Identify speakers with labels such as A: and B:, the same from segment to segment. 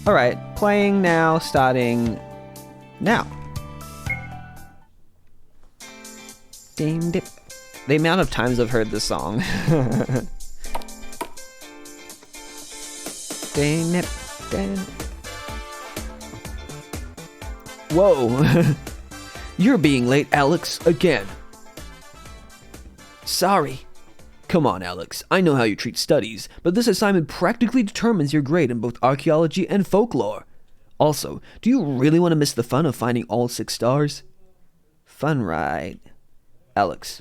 A: Alright, playing now, starting now. Ding dip. The amount of times I've heard this song. Ding dip, ding. Whoa. You're being late, Alex, again. Sorry. Come on, Alex. I know how you treat studies, but this assignment practically determines your grade in both archaeology and folklore. Also, do you really want to miss the fun of finding all 6 stars? Fun, right? Alex.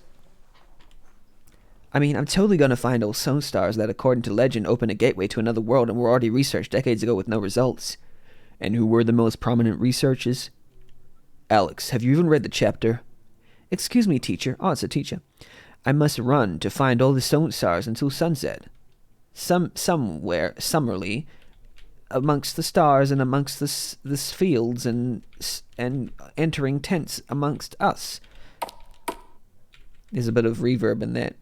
A: I mean, I'm totally going to find all 7 stars that, according to legend, open a gateway to another world and were already researched decades ago with no results. And who were the most prominent researchers? Alex, have you even read the chapter? Excuse me, teacher. Oh, it's a teacher. I must run to find all the stone stars until sunset. Somewhere, summerly, amongst the stars and amongst the fields and entering tents amongst us. There's a bit of reverb in that.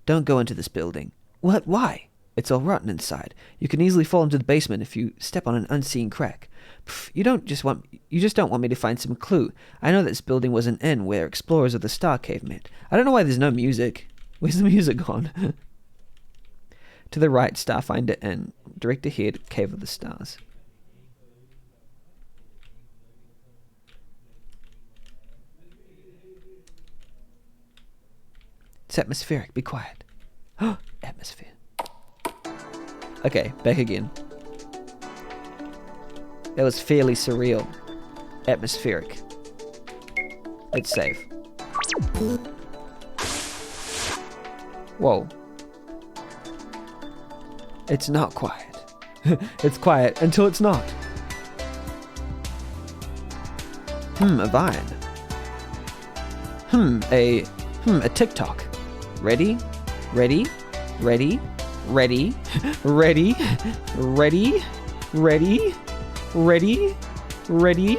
A: Don't go into this building. What? Why? It's all rotten inside. You can easily fall into the basement if you step on an unseen crack. Pff, you just don't want me to find some clue. I know this building was an inn where explorers of the Star Cave met. I don't know why there's no music. Where's the music gone? To the right, Starfinder Inn. Direct ahead, Cave of the Stars. It's atmospheric. Be quiet. Atmosphere. Okay, back again. That was fairly surreal. Atmospheric. Let's save. Whoa. It's not quiet. It's quiet until it's not. A vine. A TikTok. Ready? Ready? Ready? Ready? Ready? Ready? Ready? Ready? Ready?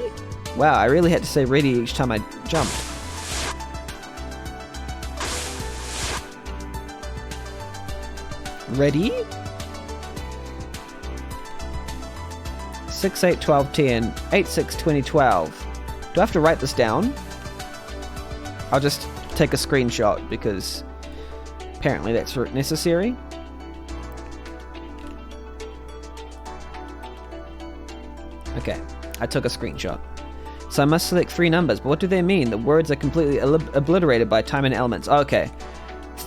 A: Wow, I really had to say ready each time I jumped. Ready? 6, 8, 12, 10. 8, 6, 20, 12. Do I have to write this down? I'll just take a screenshot because apparently that's necessary. Okay, I took a screenshot. So I must select 3 numbers, but what do they mean? The words are completely obliterated by time and elements. Okay.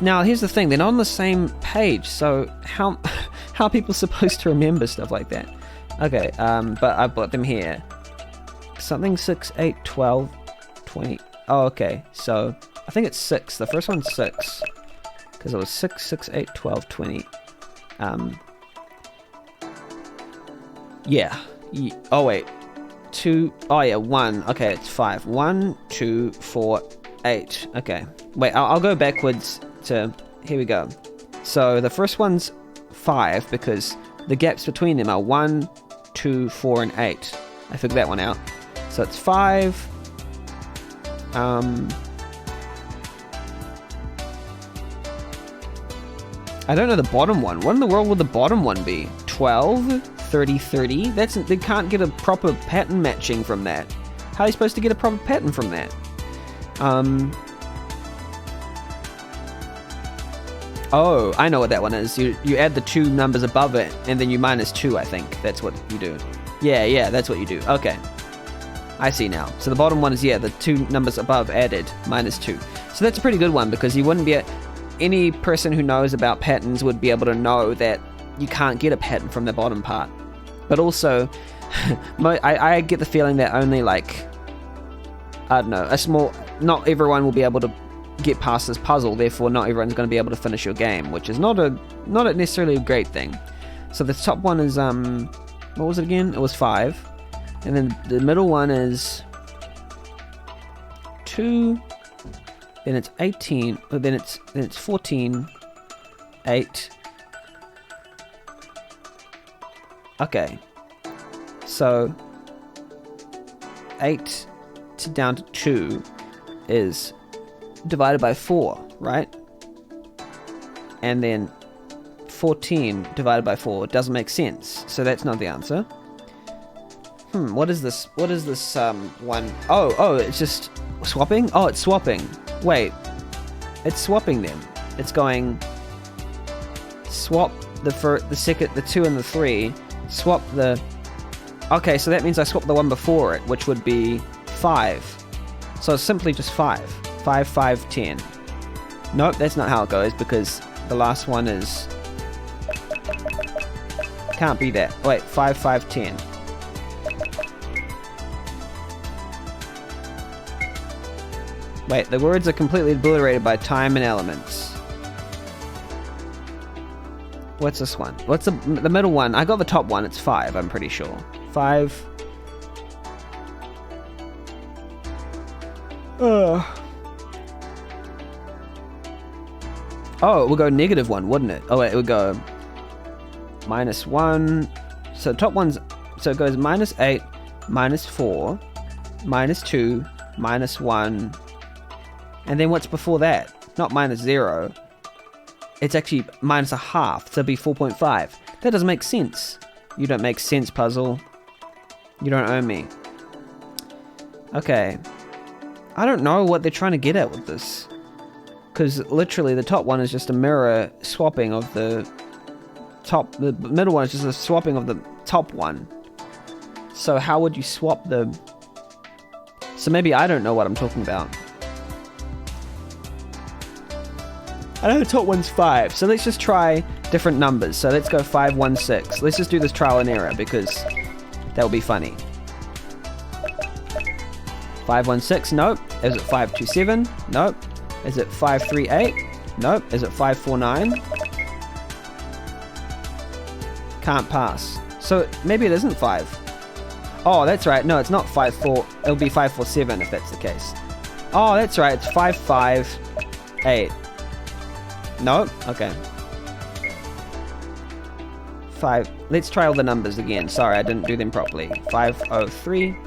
A: Now, here's the thing. They're not on the same page, so how are people supposed to remember stuff like that? Okay, but I've got them here. Something 6, 8, 12, 20. Oh, okay. So I think it's 6. The first one's 6. Because it was 6, 6, 8, 12, 20. Yeah. Oh, wait. 2. Oh, yeah, 1. Okay, it's 5. 1, 2, 4, 8. Okay. Wait, I'll go backwards to... Here we go. So the first one's 5 because the gaps between them are 1, 2, 4, and 8. I figured that one out. So it's 5. I don't know the bottom one. What in the world would the bottom one be? 12, 30, 30? They can't get a proper pattern matching from that. How are you supposed to get a proper pattern from that? Oh, I know what that one is. You add the 2 numbers above it, and then you minus 2, I think. That's what you do. Yeah, that's what you do. Okay. I see now. So the bottom one is, yeah, the 2 numbers above added, minus 2. So that's a pretty good one, because you wouldn't be... Any person who knows about patterns would be able to know that you can't get a pattern from the bottom part. But also, I get the feeling that only, like... I don't know, not everyone will be able to get past this puzzle, therefore not everyone's going to be able to finish your game, which is not necessarily a great thing. So the top one is, what was it again? It was 5. And then the middle one is 2, then it's 18, then it's 14, 8. Okay. So 8 down to 2 is divided by 4, right? And then 14 divided by 4 doesn't make sense, so that's not the answer. What is this? What is this, one? Oh, it's just swapping? Oh, it's swapping. Wait. It's swapping them. It's going... Swap the 2 and the 3. Swap the... Okay, so that means I swap the one before it, which would be 5. So it's simply just 5. 5, 5, 10. Nope, that's not how it goes, because the last one is... Can't be that. Wait, 5, 5, 10. Wait, the words are completely obliterated by time and elements. What's this one? What's the middle one? I got the top one. It's 5, I'm pretty sure. 5. Oh, it would go -1, wouldn't it? Oh, wait, it would go -1. So top one's... So it goes -8, -4, -2, -1... And then what's before that? Not -0. It's actually -1/2, so it'd be 4.5. That doesn't make sense. You don't make sense, puzzle. You don't owe me. Okay. I don't know what they're trying to get at with this. Because literally the top one is just a mirror swapping of the top. The middle one is just a swapping of the top one. So how would you swap the... So maybe I don't know what I'm talking about. I know the top one's 5, so let's just try different numbers. So let's go 5, 1, 6. Let's just do this trial and error because that will be funny. 5, 1, 6, nope. Is it 5, 2, 7? Nope. Is it 5, 3, 8? Nope. Is it 5, 4, 9? Can't pass. So maybe it isn't 5. Oh, that's right. No, it's not 5, 4. It'll be 5, 4, 7 if that's the case. Oh, that's right. It's 5, 5, 8. No? Okay. 5. Let's try all the numbers again. Sorry, I didn't do them properly. 503.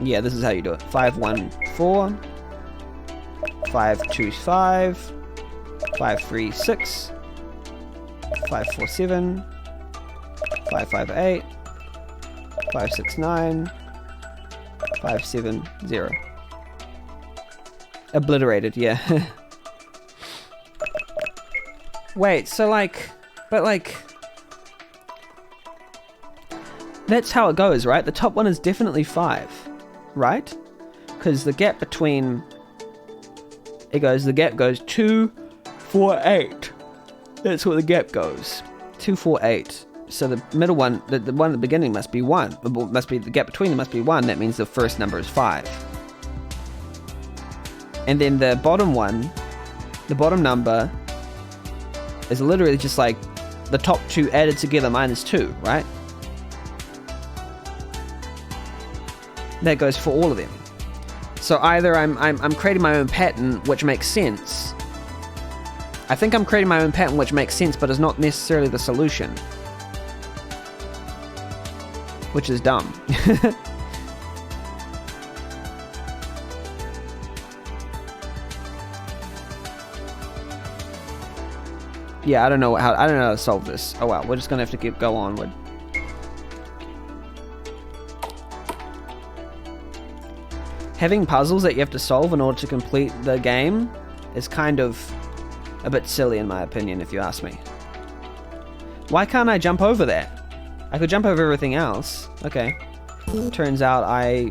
A: Yeah, this is how you do it. 514. 525. 536. 547. 558. 569. 570. Obliterated, yeah. Wait, so like... But like... That's how it goes, right? The top one is definitely 5, right? Because the gap between... The gap goes 2, 4, 8. That's where the gap goes. 2, 4, 8. So the middle one, the one at the beginning must be 1. Must be the gap between them must be 1. That means the first number is 5. And then the bottom one, the bottom number, is literally just like the top 2 added together -2, right? That goes for all of them. So either I'm creating my own pattern, which makes sense. I think I'm creating my own pattern, which makes sense, but is not necessarily the solution. Which is dumb. Yeah, I don't know how to solve this. Oh well, we're just gonna have to keep go onward. Having puzzles that you have to solve in order to complete the game is kind of a bit silly in my opinion, if you ask me. Why can't I jump over that? I could jump over everything else. Okay. Turns out I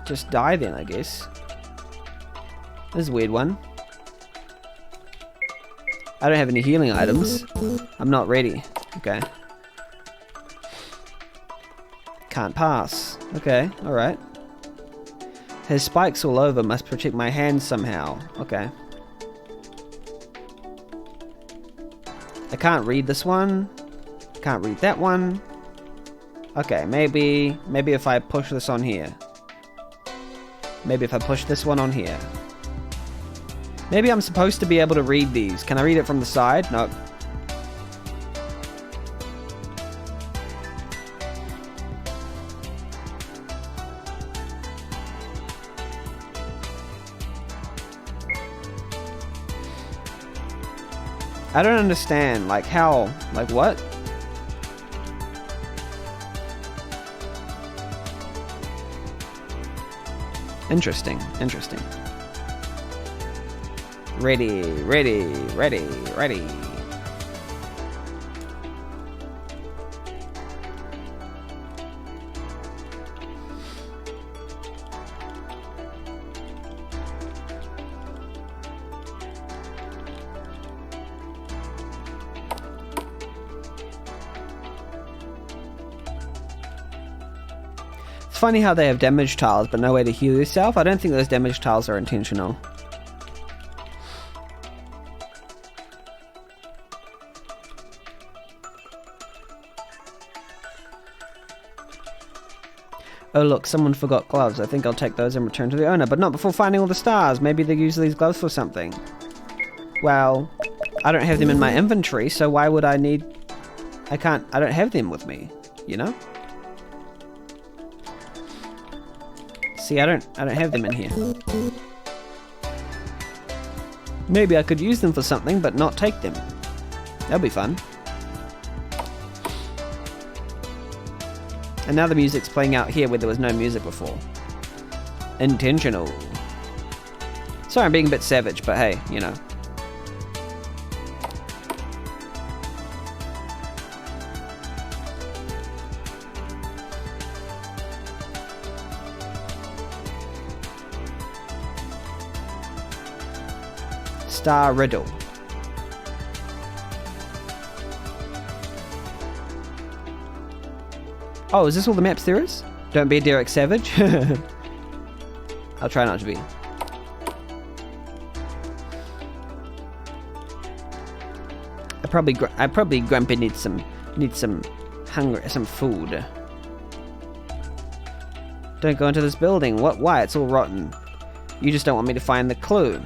A: just die then, I guess. This is a weird one. I don't have any healing items. I'm not ready. Okay. Can't pass. Okay, alright. Has spikes all over, must protect my hands somehow. Okay. I can't read this one. Can't read that one. Okay, maybe if I push this on here. Maybe if I push this one on here. Maybe I'm supposed to be able to read these. Can I read it from the side? Nope. I don't understand, like how, like what? Interesting, interesting. Ready, ready, ready, ready. It's funny how they have damage tiles but no way to heal yourself. I don't think those damage tiles are intentional. Oh look, someone forgot gloves. I think I'll take those and return to the owner, but not before finding all the stars. Maybe they use these gloves for something. Well, I don't have them in my inventory, so why would I need... I don't have them with me, you know? See, I don't have them in here. Maybe I could use them for something, but not take them. That'll be fun. And now the music's playing out here where there was no music before. Intentional. Sorry, I'm being a bit savage, but hey, you know. Star Riddle. Oh, is this all the maps there is? Don't be a Derek Savage. I'll try not to be. I probably Grumpy needs some food. Don't go into this building. What? Why? It's all rotten. You just don't want me to find the clue.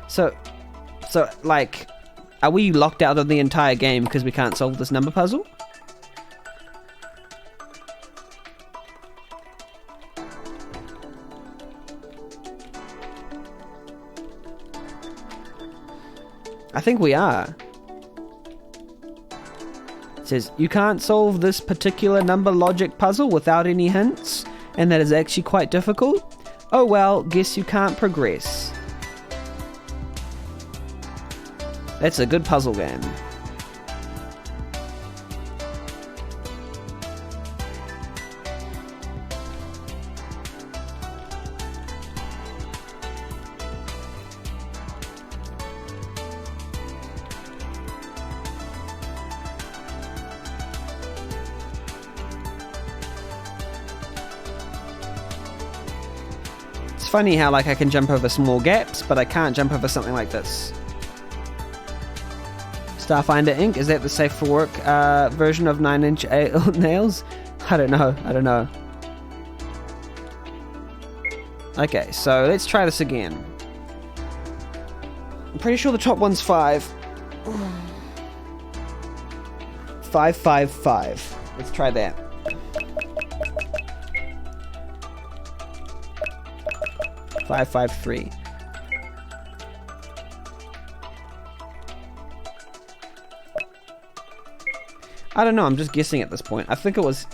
A: So like, are we locked out of the entire game because we can't solve this number puzzle? I think we are. It says, you can't solve this particular number logic puzzle without any hints, and that is actually quite difficult. Oh well, guess you can't progress. That's a good puzzle game. It's funny how like I can jump over small gaps, but I can't jump over something like this. Starfinder Inc. Is that the safe for work version of 9-inch nails? I don't know. Okay, so let's try this again. I'm pretty sure the top one's 5. 5, 5, 5. Let's try that. Five, 5, 3. I don't know, I'm just guessing at this point. I think it was...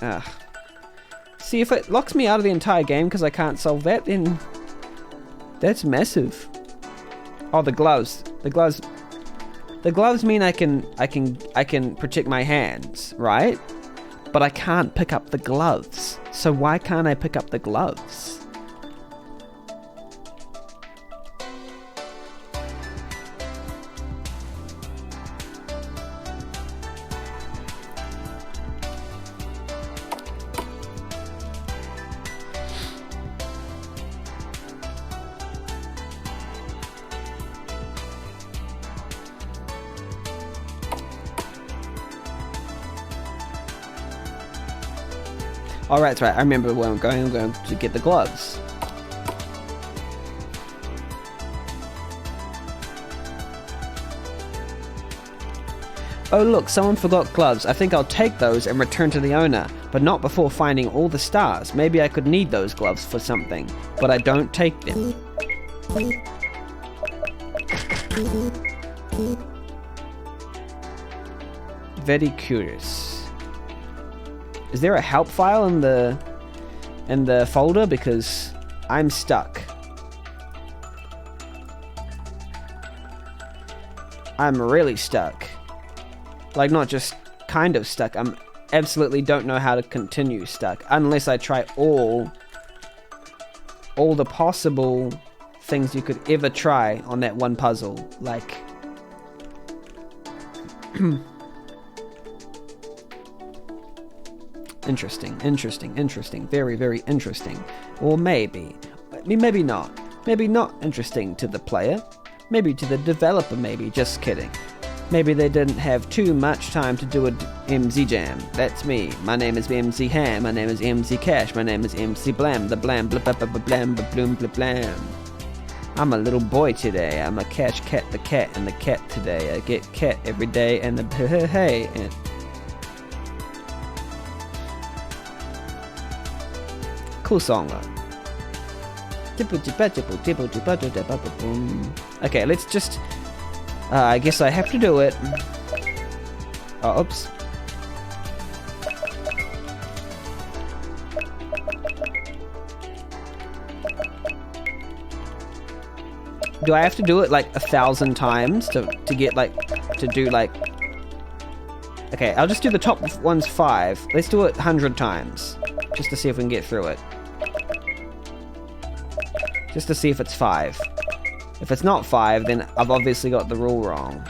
A: See, if it locks me out of the entire game because I can't solve that, then... That's massive. Oh, the gloves. The gloves mean I can protect my hands, right? But I can't pick up the gloves. So why can't I pick up the gloves? Oh, right, that's right. I remember where I'm going to get the gloves. Oh, look, someone forgot gloves. I think I'll take those and return to the owner, but not before finding all the stars. Maybe I could need those gloves for something, but I don't take them. Very curious. Is there a help file in the in the folder because I'm stuck. I'm really stuck. Like, not just kind of stuck. I'm absolutely don't know how to continue stuck unless I try all the possible things you could ever try on that one puzzle. Like, interesting. Very, very interesting. Or maybe not. Maybe not interesting to the player. Maybe to the developer, maybe. Just kidding. Maybe they didn't have too much time to do a MZ Jam. That's me. My name is MZ Ham. My name is MZ Cash. My name is MC Blam. The blam blah blah blah blam blah bloom blah blam. I'm a little boy today. I'm a catch cat the cat and the cat today. I get cat every day and the hey and cool song though. Okay, let's just I guess I have to do it. Oh, oops. Do I have to do it like 1,000 times to get like to do like? Okay, I'll just do the top ones 5. Let's do it 100 times just to see if we can get through it. Just to see if it's 5. If it's not 5, then I've obviously got the rule wrong.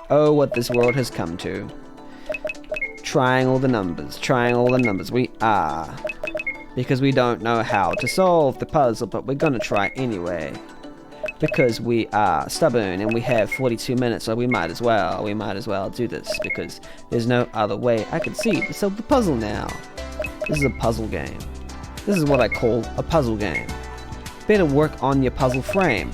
A: Oh, what this world has come to. Trying all the numbers. We are. Because we don't know how to solve the puzzle, but we're gonna try anyway. Because we are stubborn and we have 42 minutes, so we might as well do this because there's no other way I can see to solve the puzzle now. This is a puzzle game. This is what I call a puzzle game. Better work on your puzzle frame.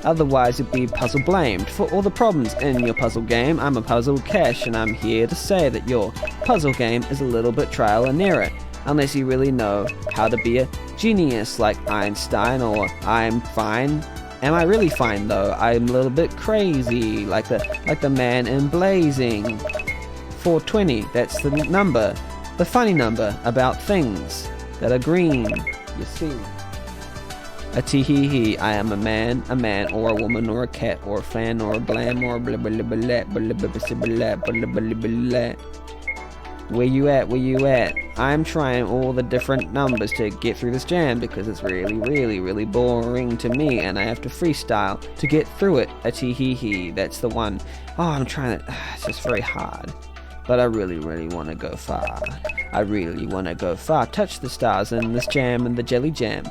A: Otherwise you'll be puzzle blamed for all the problems in your puzzle game. I'm a puzzle cash and I'm here to say that your puzzle game is a little bit trial and error. Unless you really know how to be a genius like Einstein or I'm fine. Am I really fine though? I'm a little bit crazy, like the man in Blazing. 420, that's the number. The funny number about things that are green, you see. A tee-hee-hee, I am a man or a woman or a cat or a fan or a blam or blah blah blah blah blah blah blah blah blah. Where you at? I'm trying all the different numbers to get through this jam because it's really boring to me and I have to freestyle to get through it. A tee-hee-hee, that's the one. Oh, I'm trying to, it's just very hard. But I really want to go far. Touch the stars in this jam and the jelly jam.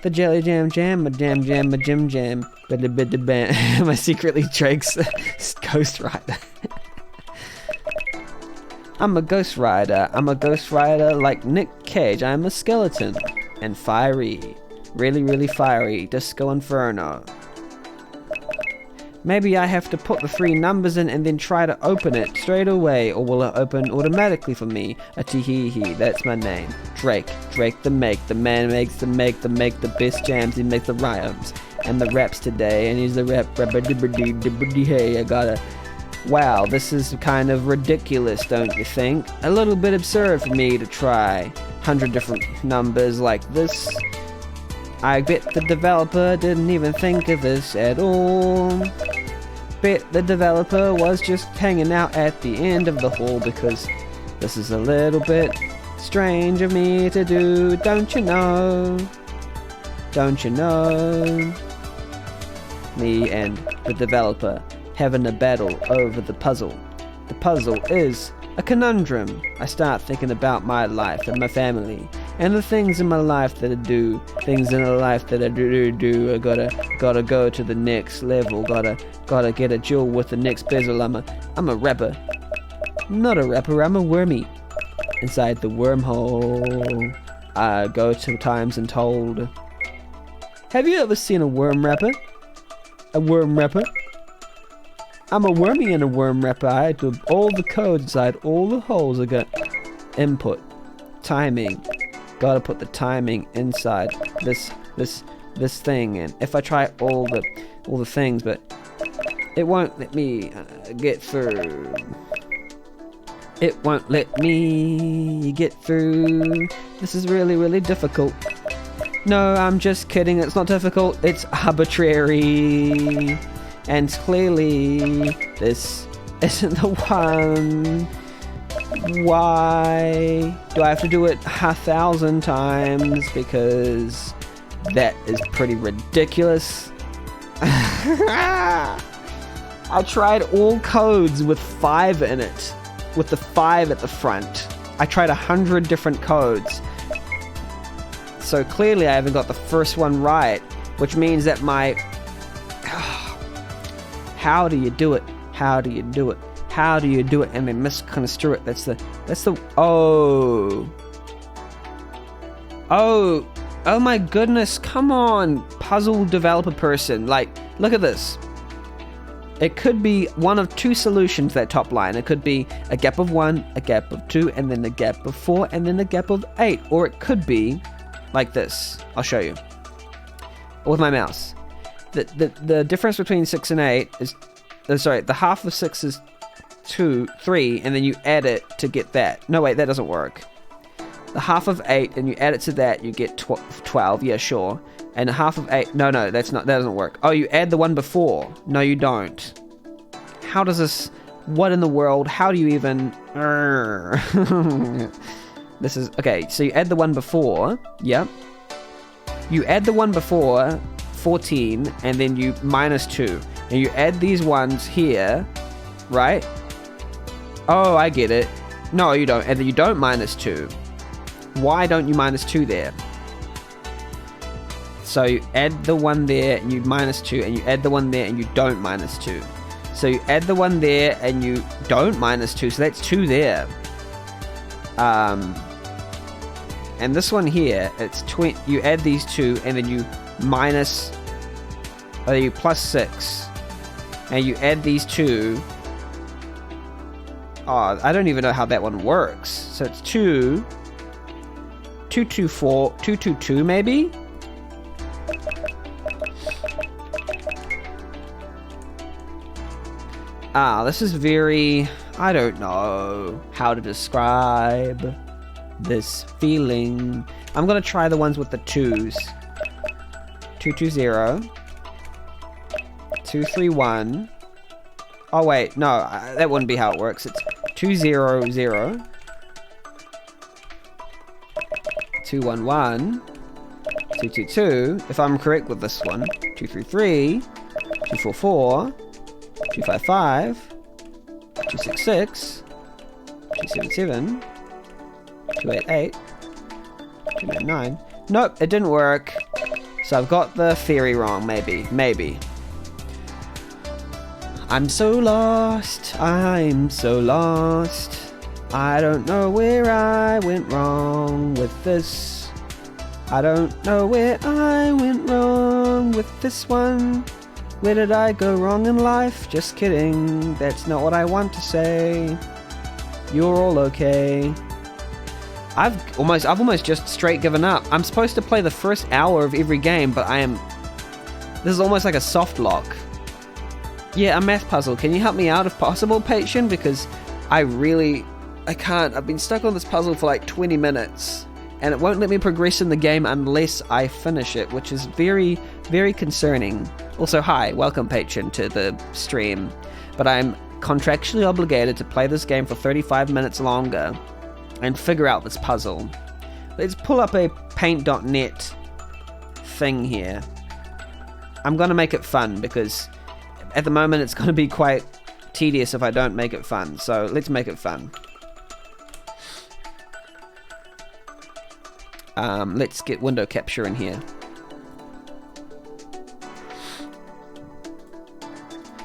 A: The jelly jam, a jam, a jam. My secretly Drake's Ghost Rider. I'm a ghost rider like Nick Cage. I'm a skeleton and fiery. Really fiery. Disco Inferno. Maybe I have to put the 3 numbers in and then try to open it straight away, or will it open automatically for me? A tee-hee-hee, that's my name. Drake the man makes the best jams, he makes the rhymes and the raps today, and he's the rap hey, I gotta. Wow, this is kind of ridiculous, don't you think? A little bit absurd for me to try 100 different numbers like this. I bet the developer didn't even think of this at all. Bet the developer was just hanging out at the end of the hall because this is a little bit strange of me to do, don't you know? Me and the developer having a battle over the puzzle. The puzzle is a conundrum. I start thinking about my life and my family and the things in my life that I do. Things in my life that I do. I gotta go to the next level. Gotta get a jewel with the next bezel. I'm a rapper. Not a rapper, I'm a wormy. Inside the wormhole, I go to times and told. Have you ever seen a worm rapper? A worm rapper? I'm a wormy and a worm rapper. I do all the codes inside all the holes. I got input, timing. Gotta put the timing inside this this thing, and if I try all the things, but it won't let me get through. It won't let me get through. This is really, really difficult. No, I'm just kidding. It's not difficult. It's arbitrary. And clearly, this isn't the one. Why do I have to do it 1,000 times? Because that is pretty ridiculous. I tried all codes with 5 in it. With the 5 at the front. I tried 100 different codes. So clearly I haven't got the first one right, which means that my... How do you do it? How do you do it? How do you do it? And then misconstrue it. That's the... Oh. Oh my goodness. Come on, puzzle developer person. Like, look at this. It could be one of 2 solutions, that top line. It could be a gap of 1, a gap of 2, and then a gap of 4, and then a gap of 8. Or it could be like this. I'll show you. With my mouse. The difference between 6 and 8 is... sorry, the half of 6 is 3, and then you add it to get that. No, wait, that doesn't work. The half of 8, and you add it to that, you get 12. Yeah, sure. And half of 8... No, that doesn't work. Oh, you add the one before. No, you don't. How does this... What in the world? How do you even... This is... Okay, so you add the one before. Yep. You add the one before, 14, and then you minus 2. And you add these ones here, right? Oh, I get it. No, you don't. And then you don't minus 2. Why don't you minus 2 there? So you add the one there and you minus 2, and you add the one there and you don't minus 2. So you add the one there and you don't minus 2, so that's 2 there. And this one here, it's you add these 2 and then you minus, or you plus 6, and you add these 2. Oh, I don't even know how that one works. So it's 2, 2, 2, 4, 2, 2, 2 maybe? This is very... I don't know how to describe this feeling. I'm gonna try the ones with the 2s. 2, 2, 0. 2, 3, 1. Oh wait, no, that wouldn't be how it works. It's 2, 0, 0. 2, 1, 1. 2, 2, 2. If I'm correct with this one. 2, 3, 3. 2, 4, 4. 2, 5, 5. 2, 6, 6. 2, 7, 7. 2, 8, 8. 2, 9, 9. Nope, it didn't work. So I've got the theory wrong, maybe. I'm so lost. I'm so lost. I don't know where I went wrong with this. I don't know where I went wrong with this one. Where did I go wrong in life? Just kidding. That's not what I want to say. You're all okay. I've almost just straight given up. I'm supposed to play the first hour of every game, but this is almost like a soft lock. Yeah, a math puzzle. Can you help me out if possible, Patreon? Because I can't. I've been stuck on this puzzle for like 20 minutes. And it won't let me progress in the game unless I finish it, which is very, very concerning. Also, hi, welcome, Patreon, to the stream. But I'm contractually obligated to play this game for 35 minutes longer and figure out this puzzle. Let's pull up a paint.net thing here. I'm going to make it fun because at the moment it's going to be quite tedious if I don't make it fun. So let's make it fun. Let's get window capture in here.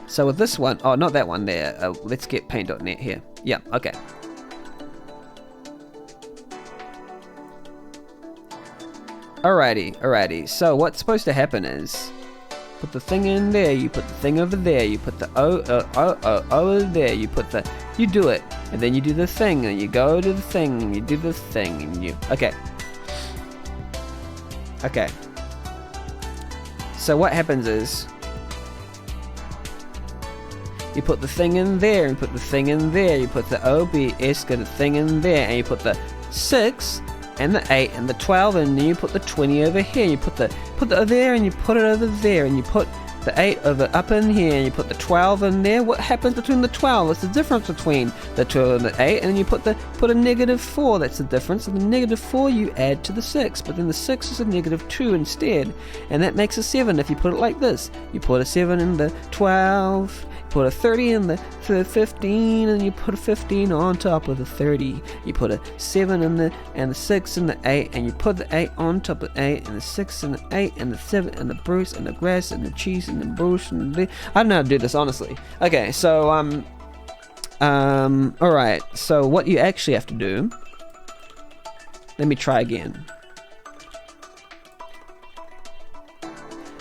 A: So with this one, oh, not that one there. Let's get paint.net here. Yeah, okay. Alrighty. So what's supposed to happen is, put the thing in there, you put the thing over there, you put the over there, you do it, and then you do the thing, and you go to the thing, and you do the thing, and you, okay. So what happens is, you put the thing in there, and put the thing in there, you put the OBS, get a thing in there, and you put the 6, and the 8, and the 12, and then you put the 20 over here, you put the there, and you put it over there, and you put the 8 over up in here, and you put the 12 in there. What happens between the 12? That's the difference between the 2 and the 8, and then you put a -4, that's the difference, and the -4 you add to the 6, but then the 6 is a -2 instead, and that makes a 7 if you put it like this. You put a 7 in the 12, put a 30 in the 15, and you put a 15 on top of the 30. You put a 7 in the 6 and the 8, and you put the 8 on top of the 8, and the 6 and the 8 and the 7 and the Bruce and the grass and the cheese and the Bruce and the... I don't know how to do this, honestly. Okay, so alright, so what you actually have to do, let me try again.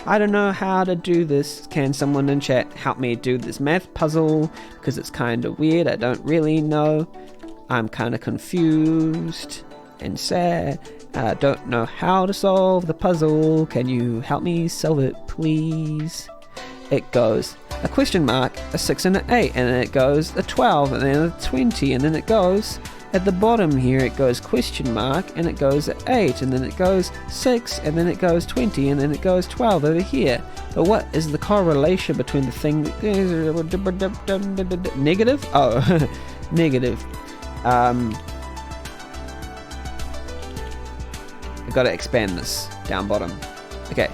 A: I don't know how to do this. Can someone in chat help me do this math puzzle? Because it's kind of weird. I don't really know. I'm kind of confused and sad. I don't know how to solve the puzzle. Can you help me solve it, please? It goes a question mark, a 6 and an 8, and then it goes a 12, and then a 20, and then it goes... At the bottom here, it goes question mark, and it goes 8, and then it goes 6, and then it goes 20, and then it goes 12 over here. But what is the correlation between the thing that is negative? Oh, negative. I've got to expand this down bottom. Okay,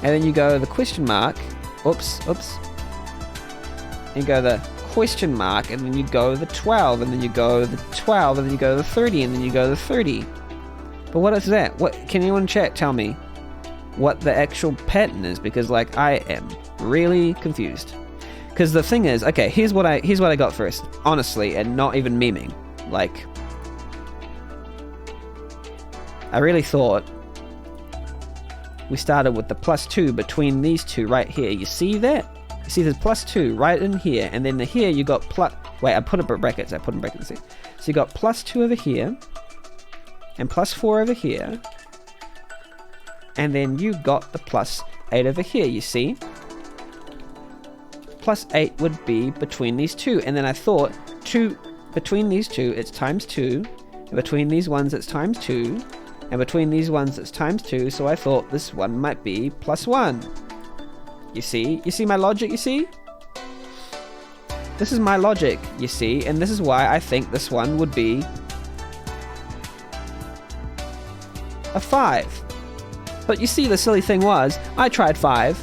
A: and then you go the question mark. Oops. And go the question mark, and then you go the 12, and then you go the 12, and then you go the 30, and then you go the 30. But what is that? What can anyone in chat tell me what the actual pattern is? Because like I am really confused. Because the thing is, okay, here's what I got first, honestly, and not even memeing. Like, I really thought we started with the +2 between these two right here. You see that? You see there's +2 right in here, and then here you got wait, I put it in brackets. So you got +2 over here, and +4 over here, and then you got the +8 over here, you see? +8 would be between these two, and then I thought between these two it's ×2, and between these ones it's ×2, and between these ones it's ×2, so I thought this one might be +1. You see my logic, you see? This is my logic, you see, and this is why I think this one would be a 5. But you see, the silly thing was, I tried 5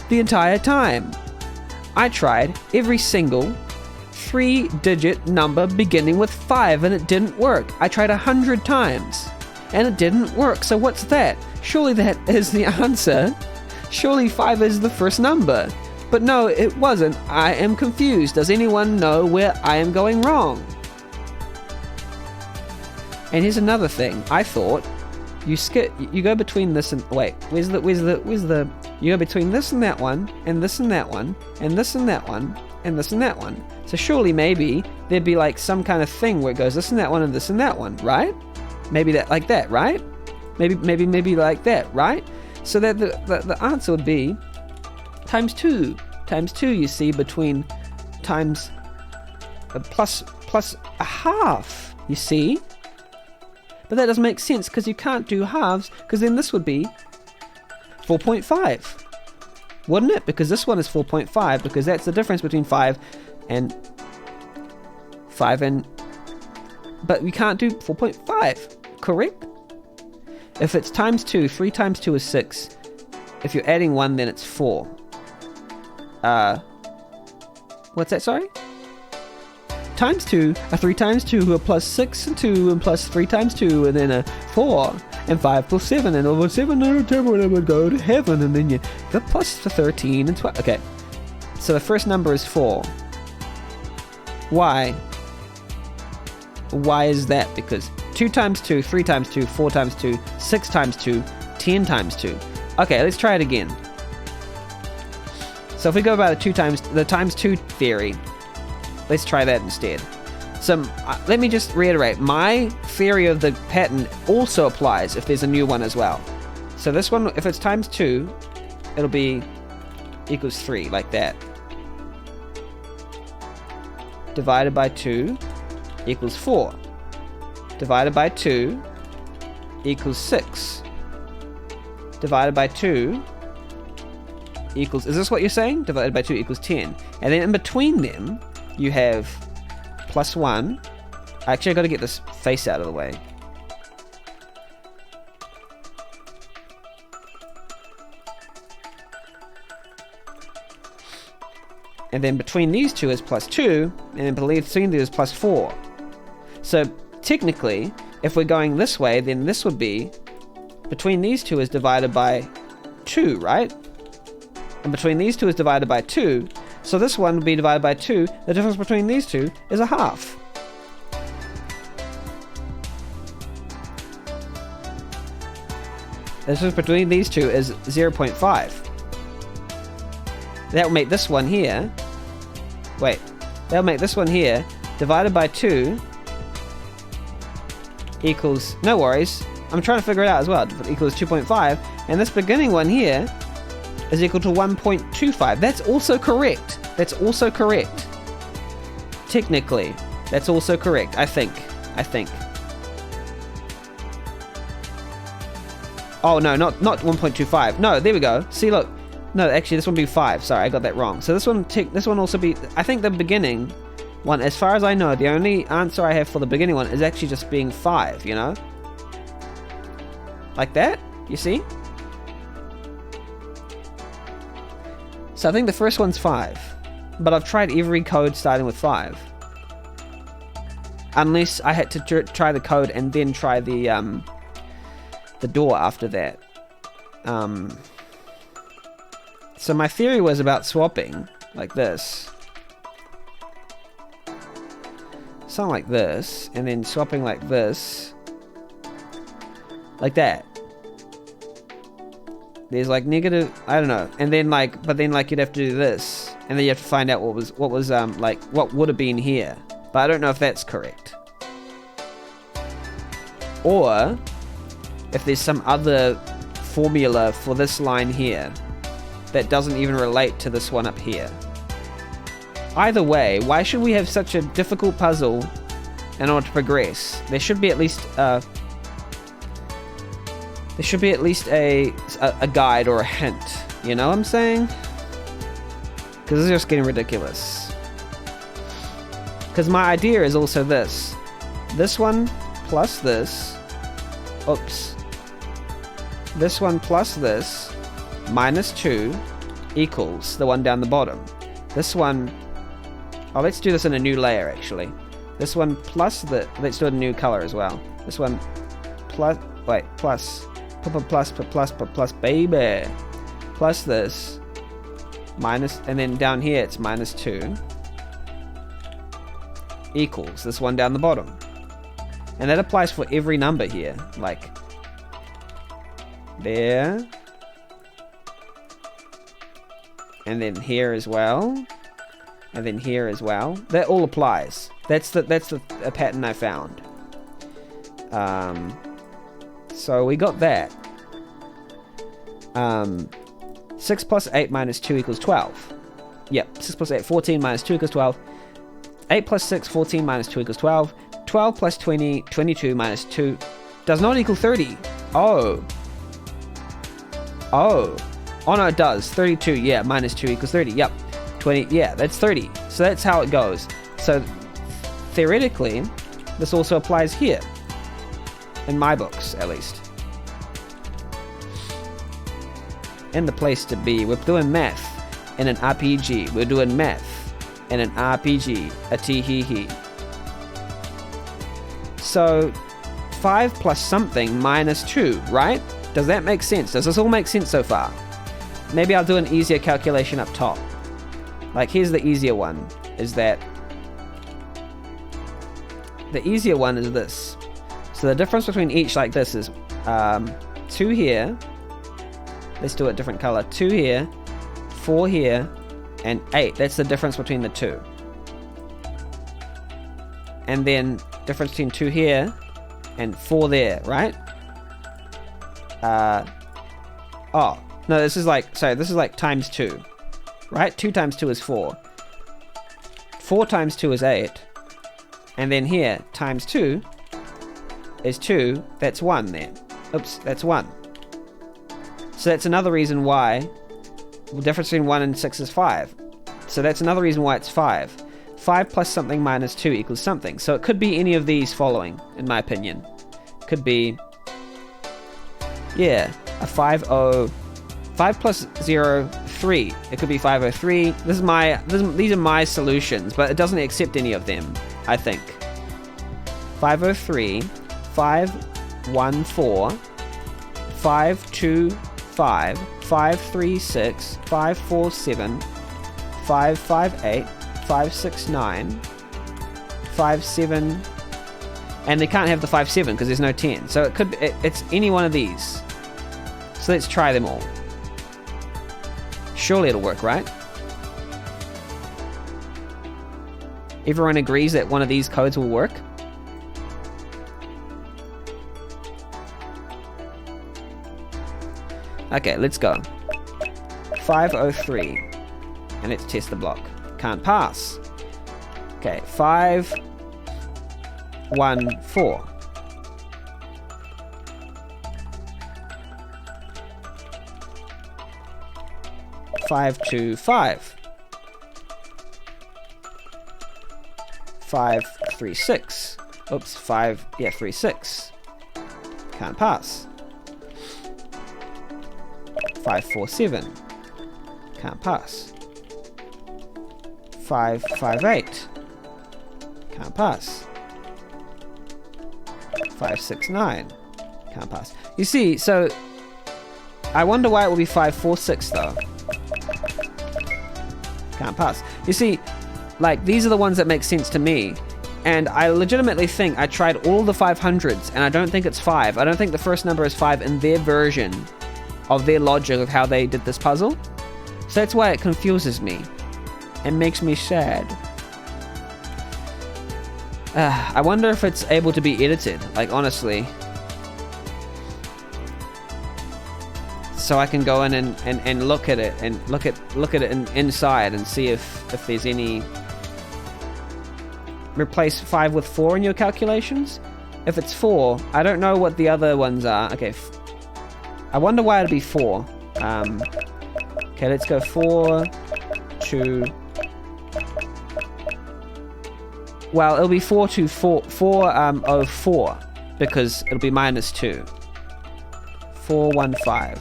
A: the entire time. I tried every single 3-digit number beginning with 5, and it didn't work. I tried 100 times, and it didn't work. So what's that? Surely that is the answer. Surely 5 is the first number. But no, it wasn't. I am confused. Does anyone know where I am going wrong? And here's another thing. I thought you go between this and wait, where's the you go between this and that one, and this and that one, and this and that one, and this and that one. So surely maybe there'd be like some kind of thing where it goes this and that one and this and that one, right? Maybe that like that, right? Maybe like that, right? So that the answer would be ×2. ×2, you see, between times plus a half, you see? But that doesn't make sense because you can't do halves, because then this would be 4.5. Wouldn't it? Because this one is 4.5, because that's the difference between 5 and but we can't do 4.5, correct? If it's ×2, 3 × 2 is 6. If you're adding 1, then it's 4. What's that, sorry? ×2, a 3 × 2, a +6 and 2, and +3 × 2, and then a 4, and 5 + 7, and over 7, and I would go to heaven, and then you got +13 and 12. Okay, so the first number is 4. Why? Why is that? Because 2 × 2, 3 × 2, 4 × 2, 6 × 2, 10 × 2. Okay, let's try it again. So if we go by the ×2 theory, let's try that instead. So let me just reiterate, my theory of the pattern also applies if there's a new one as well. So this one, if it's ×2, it'll be equals 3, like that. Divided by 2 equals 4. Divided by 2 equals 6. Divided by 2 equals... Is this what you're saying? Divided by 2 equals 10. And then in between them, you have plus 1. Actually, I've got to get this face out of the way. And then between these two is plus 2, and then between these is plus 4. So technically, if we're going this way, then this would be, between these two is divided by 2, right? And between these two is divided by 2. So this one would be divided by 2. The difference between these two is a half. The difference between these two is 0.5. That will make this one here, wait, that'll make this one here, divided by 2 equals, no worries, I'm trying to figure it out as well, equals 2.5, and this beginning one here is equal to 1.25. That's also correct. That's also correct. Technically, that's also correct, I think. Oh no, not 1.25. No, there we go. See, look. No, actually, this one would be 5. Sorry, I got that wrong. So this one also be... I think the beginning one, as far as I know, the only answer I have for the beginning one is actually just being 5, you know? Like that? You see? So I think the first one's 5. But I've tried every code starting with 5. Unless I had to try the code and then try the door after that. So my theory was about swapping like this. Something like this, and then swapping like this. Like that. There's like negative, I don't know. And then like, but then like you'd have to do this. And then you have to find out what was like, what would have been here. But I don't know if that's correct. Or if there's some other formula for this line here that doesn't even relate to this one up here. Either way, why should we have such a difficult puzzle in order to progress? There should be at least a guide or a hint. You know what I'm saying? Because this is just getting ridiculous. Because my idea is also this. This one plus this. Oops. This one plus this minus 2 equals the one down the bottom. This one... Oh, let's do this in a new layer, actually. This one plus the... Let's do a new color as well. This one plus... Wait, plus... Plus, baby. Plus this. Minus... And then down here, it's minus 2. Equals this one down the bottom. And that applies for every number here. Like... There. And then here as well. And then here as well. That all applies. That's the pattern I found. So we got that. 6 plus 8 minus 2 equals 12. Yep, 6 plus 8, 14 minus 2 equals 12. 8 plus 6, 14 minus 2 equals 12. 12 plus 20, 22 minus 2 does not equal 30. Oh. Oh. Oh no, it does. 32, yeah, minus 2 equals 30. Yep. 20, yeah, that's 30. So that's how it goes. So theoretically, this also applies here. In my books, at least. And the place to be. We're doing math in an RPG. We're doing math in an RPG. A tee-hee-hee. So 5 plus something minus 2, right? Does that make sense? Does this all make sense so far? Maybe I'll do an easier calculation up top. Like, here's the easier one. Is that... The easier one is this. So the difference between each like this is 2 here. Let's do it different color. 2 here, 4 here, and 8. That's the difference between the two. And then difference between 2 here and 4 there, right?
B: No, this is like, sorry, this is like times 2. Right? 2 times 2 is 4. 4 times 2 is 8. And then here, times 2 is 2. That's 1 there. Oops, that's 1. So that's another reason why the difference between 1 and 6 is 5. So that's another reason why it's 5. 5 plus something minus 2 equals something. So it could be any of these following, in my opinion. Could be, yeah, a 5 plus 0, 3. It could be 503. These are my solutions, but it doesn't accept any of them, I think. 503, 514, 525, 536, 547, 558, 569, 57, and they can't have the 57 because there's no 10. So it's any one of these. So let's try them all. Surely it'll work, right? Everyone agrees that one of these codes will work? Okay, let's go. 503. And let's test the block. Can't pass. Okay, 514. 525. 536. Oops, 36. Can't pass. 547. Can't pass. 558. Can't pass. 569. Can't pass. You see, so I wonder why it will be 546 though. Can't pass. You see, like, these are the ones that make sense to me. And I legitimately think I tried all the 500s, and I don't think it's 5. I don't think the first number is 5 in their version of their logic of how they did this puzzle. So that's why it confuses me. It makes me sad. I wonder if it's able to be edited, like, honestly. So I can go in and look at it and look at it inside and see if there's any. Replace 5 with 4 in your calculations. If it's 4, I don't know what the other ones are. Okay, I wonder why it'd be 4. Okay, let's go 4, 2. Well, it'll be 4 to 404 because it'll be minus 2. 415.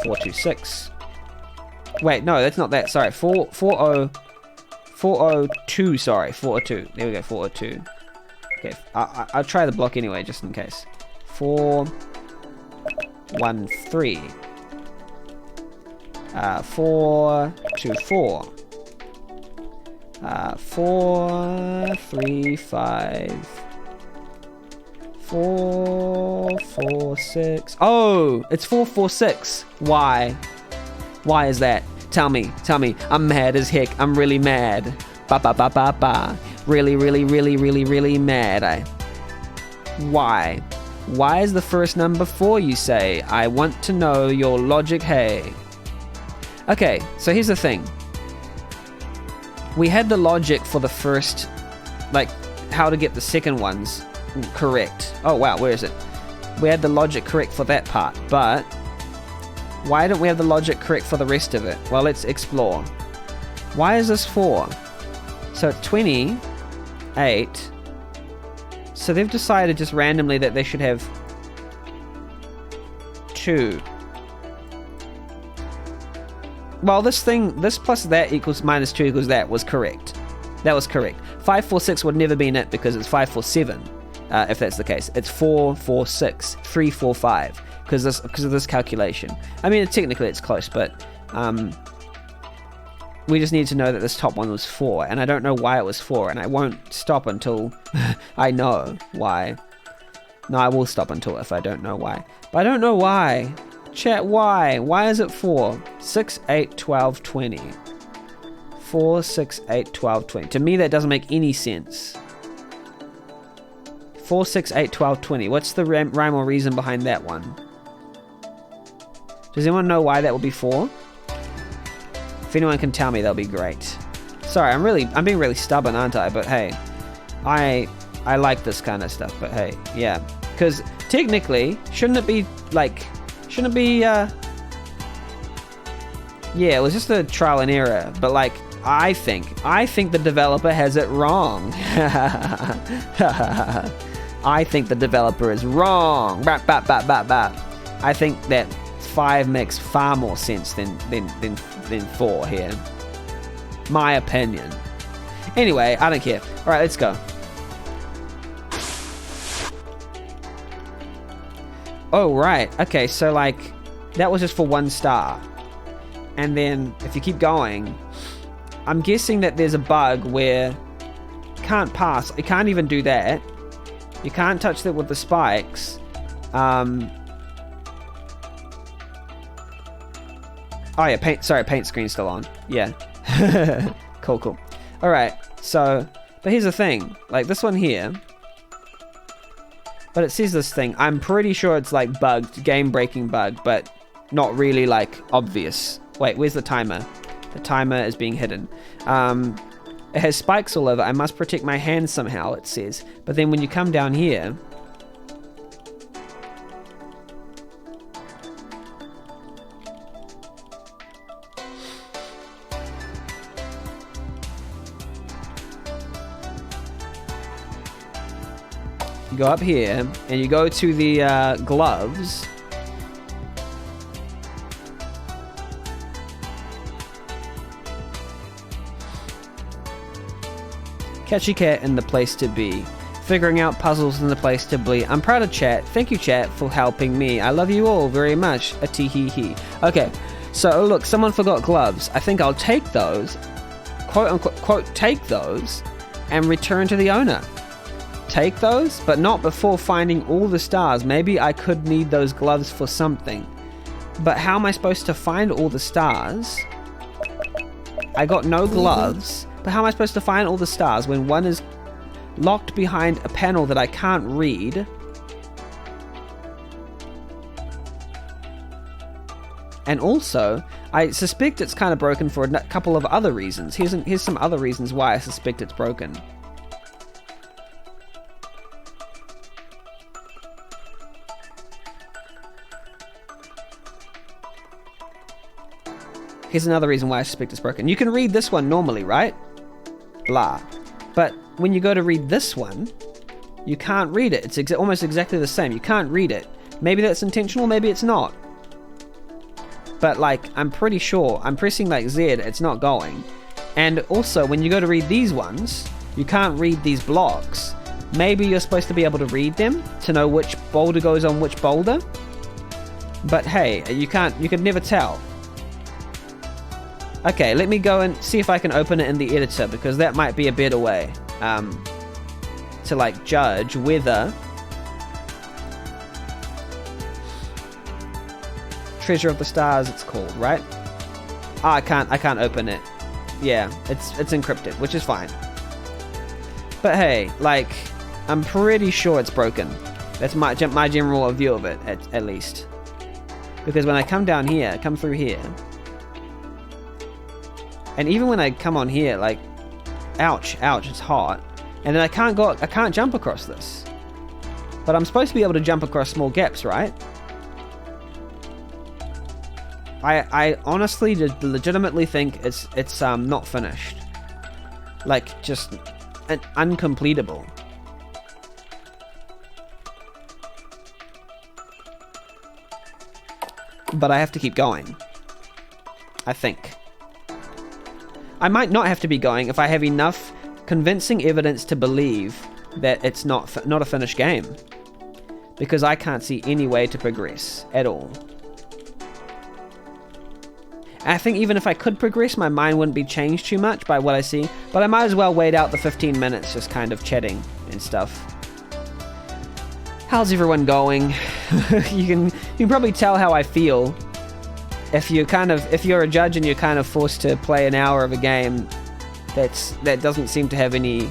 B: 426. Wait, no, that's not that. Sorry, 402. Sorry, 402. There we go, 402. Okay, I'll try the block anyway, just in case. 413. 424. 435. 446. Oh, it's 446. Why? Why is that? Tell me. I'm mad as heck. I'm really mad. Ba. Really mad. Why? Why is the first number 4, you say? I want to know your logic, hey. Okay, so here's the thing. We had the logic for the first, like, how to get the second ones correct. Oh, wow, where is it? We had the logic correct for that part, but why don't we have the logic correct for the rest of it? Well, let's explore. Why is this 4? So it's 28. So they've decided just randomly that they should have 2. Well, this plus that equals minus 2 equals that was correct. That was correct. 546 would never be in it because it's 547, if that's the case. It's 446, 345, because of this calculation. I mean, technically it's close, but we just need to know that this top one was 4, and I don't know why it was 4, and I won't stop until I know why. No, I will stop until if I don't know why. But I don't know why. Chat, why? Why is it 4? 6, 8, 12, 20. 4, 6, 8, 12, 20. To me, that doesn't make any sense. 4, 6, 8, 12, 20. What's the rhyme or reason behind that one? Does anyone know why that would be 4? If anyone can tell me, that'll be great. Sorry, I'm being really stubborn, aren't I? But hey, I like this kind of stuff. But hey, yeah, because technically, shouldn't it be? Yeah, it was just a trial and error. But like, I think the developer has it wrong. I think the developer is wrong. Bap, bap, bap, bap, bap. I think that 5 makes far more sense than 4 here. My opinion. Anyway, I don't care. All right, let's go. Oh, right. Okay, so like, that was just for 1 star. And then if you keep going, I'm guessing that there's a bug where you can't pass. You can't even do that. You can't touch that with the spikes. Oh yeah, paint screen's still on. Yeah. Cool. Alright, so, but here's the thing. Like this one here. But it says this thing. I'm pretty sure it's like bugged, game-breaking bug, but not really like obvious. Wait, where's the timer? The timer is being hidden. It has spikes all over. I must protect my hands somehow, it says. But then when you come down here... You go up here, and you go to the gloves... Catchy cat in the place to be. Figuring out puzzles in the place to be. I'm proud of chat. Thank you, chat, for helping me. I love you all very much. A tee-hee-hee. Okay, so look, someone forgot gloves. I think I'll take those, quote-unquote, take those, and return to the owner. Take those, but not before finding all the stars. Maybe I could need those gloves for something. But how am I supposed to find all the stars? I got no gloves. But how am I supposed to find all the stars when one is locked behind a panel that I can't read? And also, I suspect it's kind of broken for a couple of other reasons. Here's some other reasons why I suspect it's broken. Here's another reason why I suspect it's broken. You can read this one normally, right? Blah. But when you go to read this one, you can't read it. It's almost exactly the same. You can't read it. Maybe that's intentional, maybe it's not. But like, I'm pretty sure, I'm pressing like Z, it's not going. And also, when you go to read these ones, you can't read these blocks. Maybe you're supposed to be able to read them to know which boulder goes on which boulder. But hey, you could never tell. Okay, let me go and see if I can open it in the editor, because that might be a better way to like judge whether Treasure of the Stars it's called, right? Oh, I can't open it. Yeah, it's encrypted, which is fine. But hey, like, I'm pretty sure it's broken. That's my general view of it, at least. Because when I come down here, come through here, and even when I come on here, like, ouch, it's hot. And then I can't jump across this. But I'm supposed to be able to jump across small gaps, right? I honestly legitimately think it's not finished. Like, just uncompletable. But I have to keep going, I think. I might not have to be going if I have enough convincing evidence to believe that it's not a finished game. Because I can't see any way to progress at all. I think even if I could progress, my mind wouldn't be changed too much by what I see. But I might as well wait out the 15 minutes just kind of chatting and stuff. How's everyone going? You can probably tell how I feel. If you're a judge and you're kind of forced to play an hour of a game that doesn't seem to have any...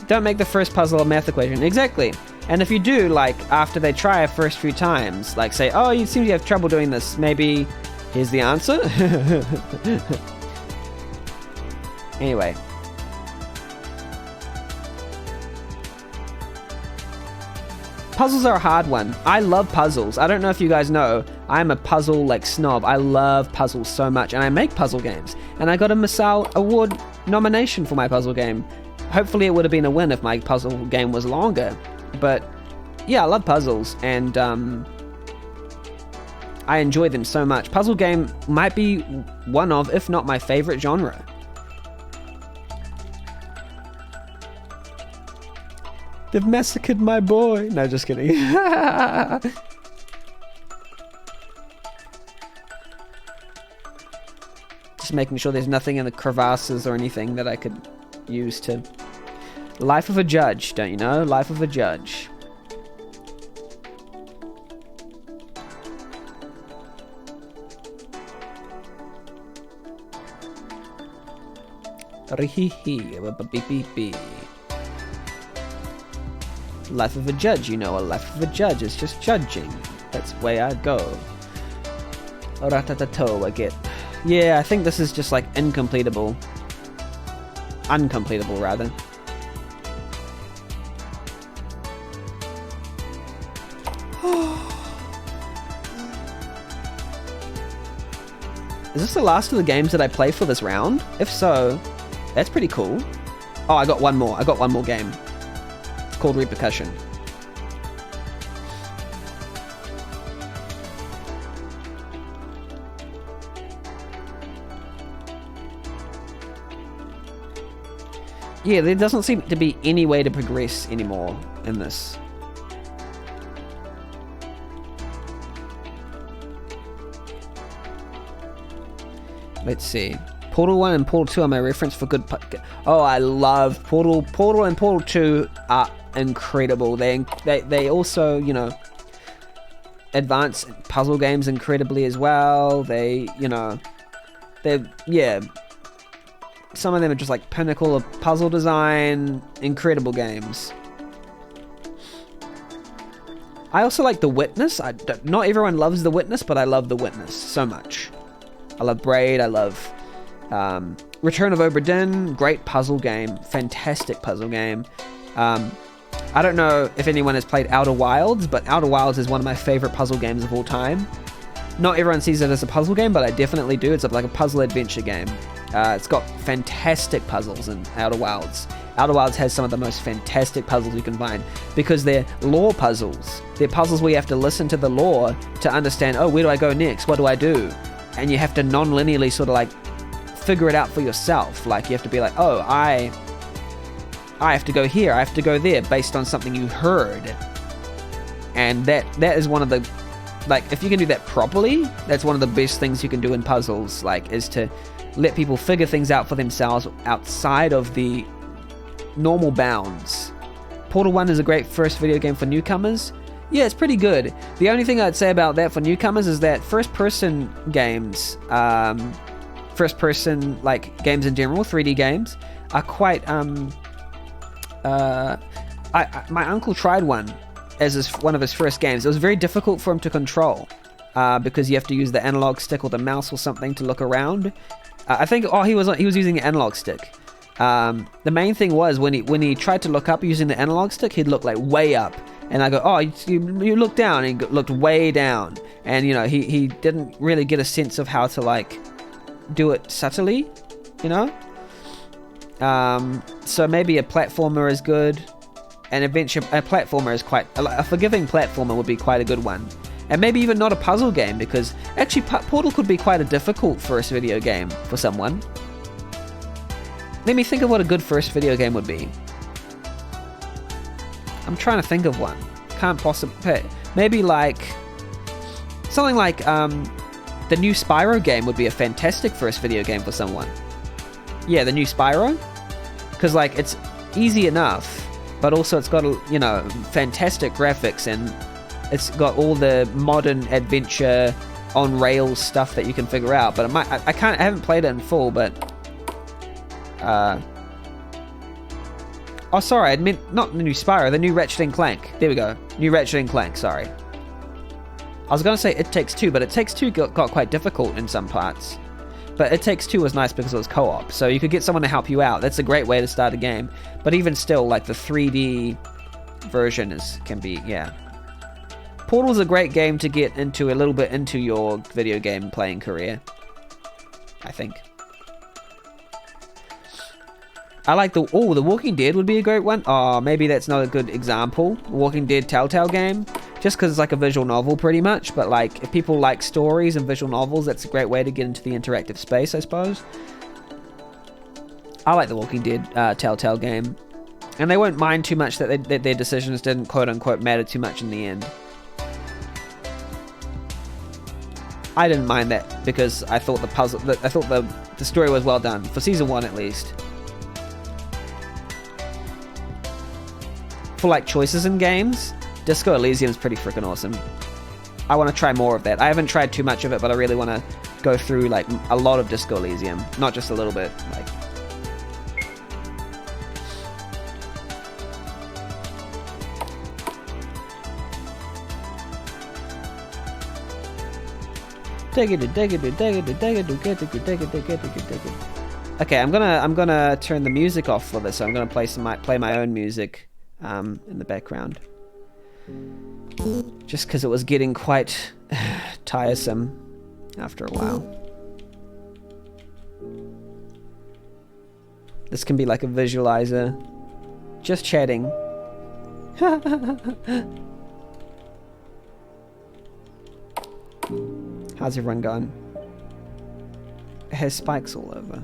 B: Don't make the first puzzle a math equation. Exactly. And if you do, like, after they try a first few times, like say, oh, you seem to have trouble doing this, maybe here's the answer. Anyway. Puzzles are a hard one. I love puzzles. I don't know if you guys know, I'm a puzzle like snob. I love puzzles so much, and I make puzzle games. And I got a Masao Award nomination for my puzzle game. Hopefully it would have been a win if my puzzle game was longer. But yeah, I love puzzles, and I enjoy them so much. Puzzle game might be one of, if not my favorite genre. They've massacred my boy. No, just kidding. Just making sure there's nothing in the crevasses or anything that I could use to... Life of a judge, don't you know? Life of a judge. Rihihi. Life of a judge, you know, a life of a judge is just judging. That's the way I go. Ratatato, I get. Yeah, I think this is just like incompletable. Uncompletable, rather. Is this the last of the games that I play for this round? If so, that's pretty cool. Oh, I got one more. I got one more game. It's called Repercussion. Yeah, there doesn't seem to be any way to progress anymore in this. Let's see. Portal 1 and Portal 2 are my reference for good... Oh, I love Portal. Portal and Portal 2 are incredible. They also, you know, advance puzzle games incredibly as well. They, you know... Yeah. Some of them are just like pinnacle of puzzle design. Incredible games. I also like The Witness. Not everyone loves The Witness, but I love The Witness so much. I love Braid. I love Return of Obra Dinn. Great puzzle game. Fantastic puzzle game. I don't know if anyone has played Outer Wilds, but Outer Wilds is one of my favorite puzzle games of all time. Not everyone sees it as a puzzle game, but I definitely do. It's like a puzzle adventure game. It's got fantastic puzzles in Outer Wilds. Outer Wilds has some of the most fantastic puzzles you can find because they're lore puzzles. They're puzzles where you have to listen to the lore to understand, oh, where do I go next? What do I do? And you have to non-linearly sort of like figure it out for yourself. Like you have to be like, oh, I have to go here, I have to go there based on something you heard. And that is one of the, like, if you can do that properly, that's one of the best things you can do in puzzles, like, is to let people figure things out for themselves outside of the normal bounds. Portal 1 is a great first video game for newcomers. Yeah, it's pretty good. The only thing I'd say about that for newcomers is that first-person games, first-person, like, games in general, 3D games, are quite, my uncle tried one as one of his first games. It was very difficult for him to control, because you have to use the analog stick or the mouse or something to look around. I think, he was using an analog stick. The main thing was when he tried to look up using the analog stick, he'd look like way up. And I go, oh, you look down. And he looked way down. And, you know, he didn't really get a sense of how to, like, do it subtly, you know? So maybe a platformer is good. An adventure, a platformer is quite... A forgiving platformer would be quite a good one. And maybe even not a puzzle game, because actually Portal could be quite a difficult first video game for someone. Let me think of what a good first video game would be. I'm trying to think of one. Can't possibly... Maybe like... Something like the new Spyro game would be a fantastic first video game for someone. Yeah, the new Spyro. Because, like, it's easy enough, but also it's got, you know, fantastic graphics, and it's got all the modern adventure on rails stuff that you can figure out. But I haven't played it in full, but Oh, sorry, I meant not the new Spyro, the new Ratchet and Clank. There we go. New Ratchet and Clank, sorry. I was going to say It Takes Two, but It Takes Two got quite difficult in some parts. But It Takes Two was nice because it was co-op, so you could get someone to help you out. That's a great way to start a game. But even still, like, the 3D version can be, yeah. Portal's a great game to get into a little bit into your video game playing career, I think. I like The Walking Dead would be a great one. Oh, maybe that's not a good example. Walking Dead Telltale game. Just because it's like a visual novel pretty much. But like, if people like stories and visual novels, that's a great way to get into the interactive space, I suppose. I like The Walking Dead Telltale game. And they won't mind too much that their decisions didn't quote-unquote matter too much in the end. I didn't mind that because I thought the story was well done. For season 1 at least. For like choices in games, Disco Elysium is pretty freaking awesome. I want to try more of that. I haven't tried too much of it, but I really want to go through like a lot of Disco Elysium, not just a little bit. Like, okay, I'm gonna turn the music off for this. So I'm gonna play my own music in the background, just because it was getting quite tiresome after a while. This can be like a visualizer, just chatting. How's everyone going? It has spikes all over.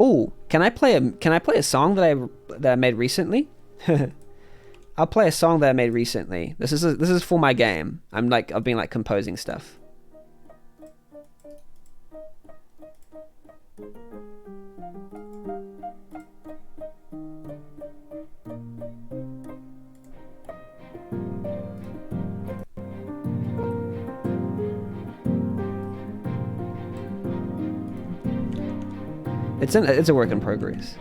B: Oh, can I play a song that I made recently? I'll play a song that I made recently. This is for my game. I've been like composing stuff. It's a work in progress.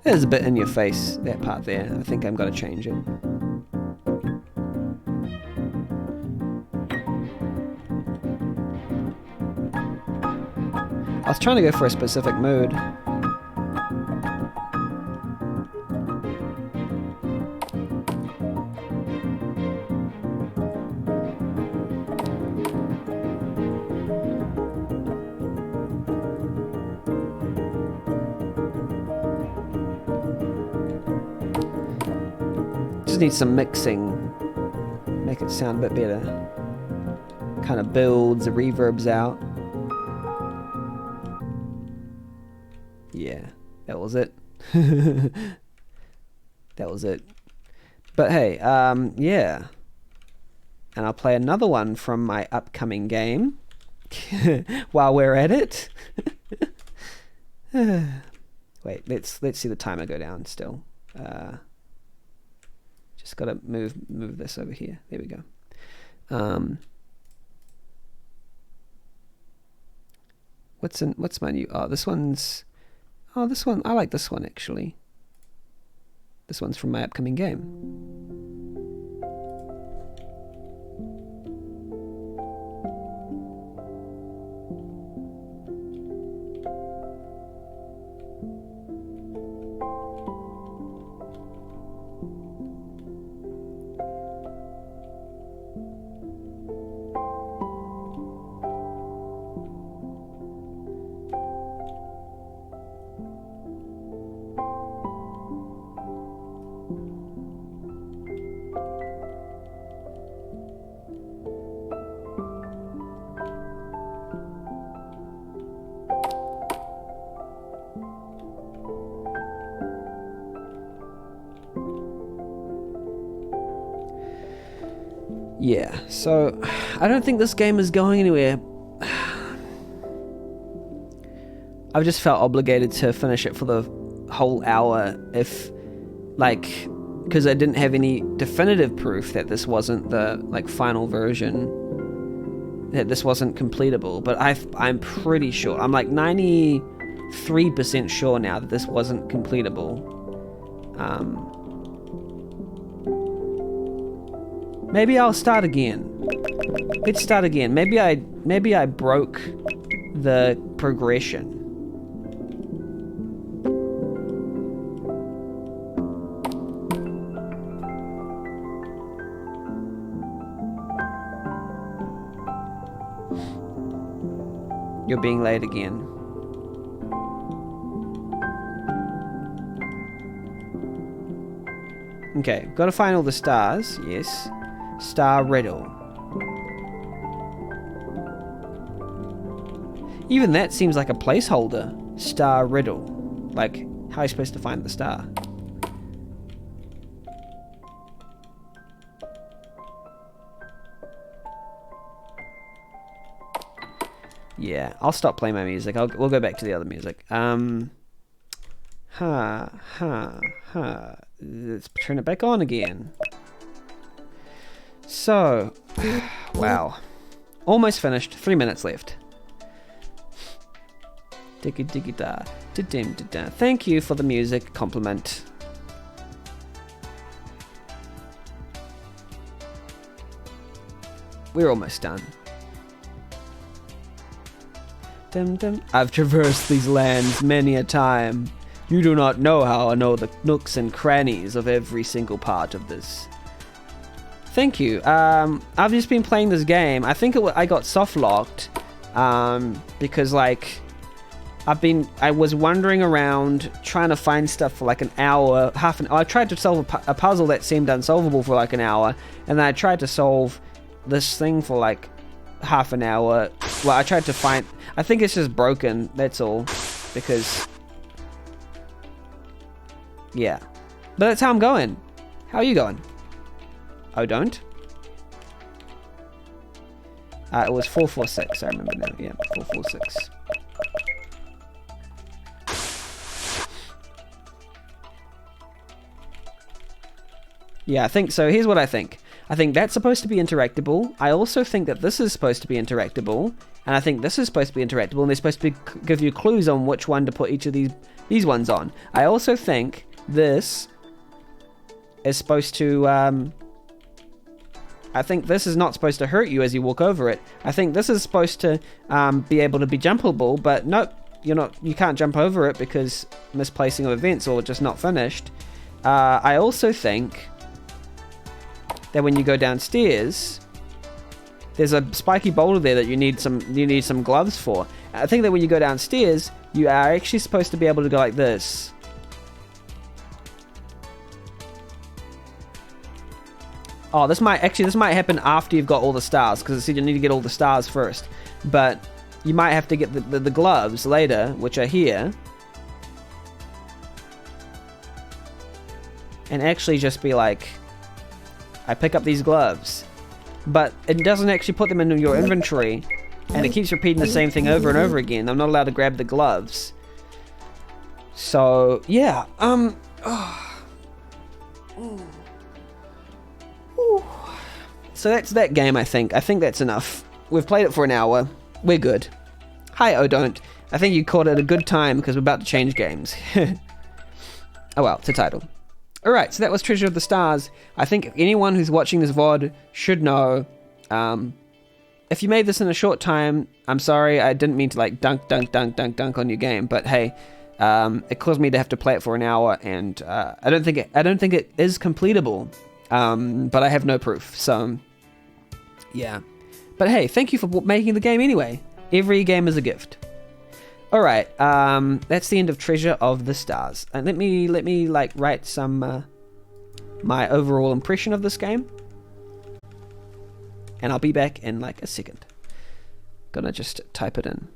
B: There's a bit in your face, that part there. I think I'm gonna change it. I was trying to go for a specific mood. Need some mixing, make it sound a bit better. Kind of builds the reverbs out. Yeah, that was it. That was it. But hey, yeah. And I'll play another one from my upcoming game while we're at it. Wait, let's see the timer go down still. Just gotta move this over here. There we go. What's my new? This one. I like this one actually. This one's from my upcoming game. Yeah, so I don't think this game is going anywhere. I've just felt obligated to finish it for the whole hour if, like, because I didn't have any definitive proof that this wasn't the, like, final version, that this wasn't completable, but I'm pretty sure, I'm like 93% sure now that this wasn't completable. Maybe I'll start again. Let's start again. Maybe I broke the progression. You're being late again. Okay, gotta find all the stars. Yes. Star riddle. Even that seems like a placeholder. Star riddle. Like, how are you supposed to find the star? Yeah, I'll stop playing my music. We'll go back to the other music. Let's turn it back on again. So, wow. Almost finished. 3 minutes left. Diggy diggy da. Da-dim da-da. Thank you for the music compliment. We're almost done. Dum dum. I've traversed these lands many a time. You do not know how I know the nooks and crannies of every single part of this. Thank you. I've just been playing this game. I think I got soft locked because like I was wandering around trying to find stuff for like an hour, half an hour. I tried to solve a puzzle that seemed unsolvable for like an hour, and then I tried to solve this thing for like half an hour. Well, I tried to find. I think it's just broken. That's all. Because yeah, but that's how I'm going. How are you going? Oh, don't? It was 446, I remember now. Yeah, 446. Yeah, I think so. Here's what I think. I think that's supposed to be interactable. I also think that this is supposed to be interactable. And I think this is supposed to be interactable. And they're supposed to give you clues on which one to put each of these ones on. I also think this is supposed to... I think this is not supposed to hurt you as you walk over it. I think this is supposed to be able to be jumpable, but nope, you can't jump over it because misplacing of events or just not finished. I also think that when you go downstairs, there's a spiky boulder there that you need some gloves for. I think that when you go downstairs, you are actually supposed to be able to go like this. Oh, this might happen after you've got all the stars, because it said you need to get all the stars first. But you might have to get the gloves later, which are here. And actually just be like, I pick up these gloves. But it doesn't actually put them in your inventory, and it keeps repeating the same thing over and over again. I'm not allowed to grab the gloves. So, yeah, So that's that game, I think. I think that's enough. We've played it for an hour. We're good. Hi, Oh Don't. I think you caught it a good time because we're about to change games. Oh well, it's a title. Alright, so that was Treasure of the Stars. I think anyone who's watching this VOD should know. If you made this in a short time, I'm sorry, I didn't mean to like dunk on your game, but hey, it caused me to have to play it for an hour, and I don't think it is completable. But I have no proof, so yeah. But hey, thank you for making the game anyway. Every game is a gift. Alright, that's the end of Treasure of the Stars. And let me like write some my overall impression of this game. And I'll be back in like a second. Gonna just type it in.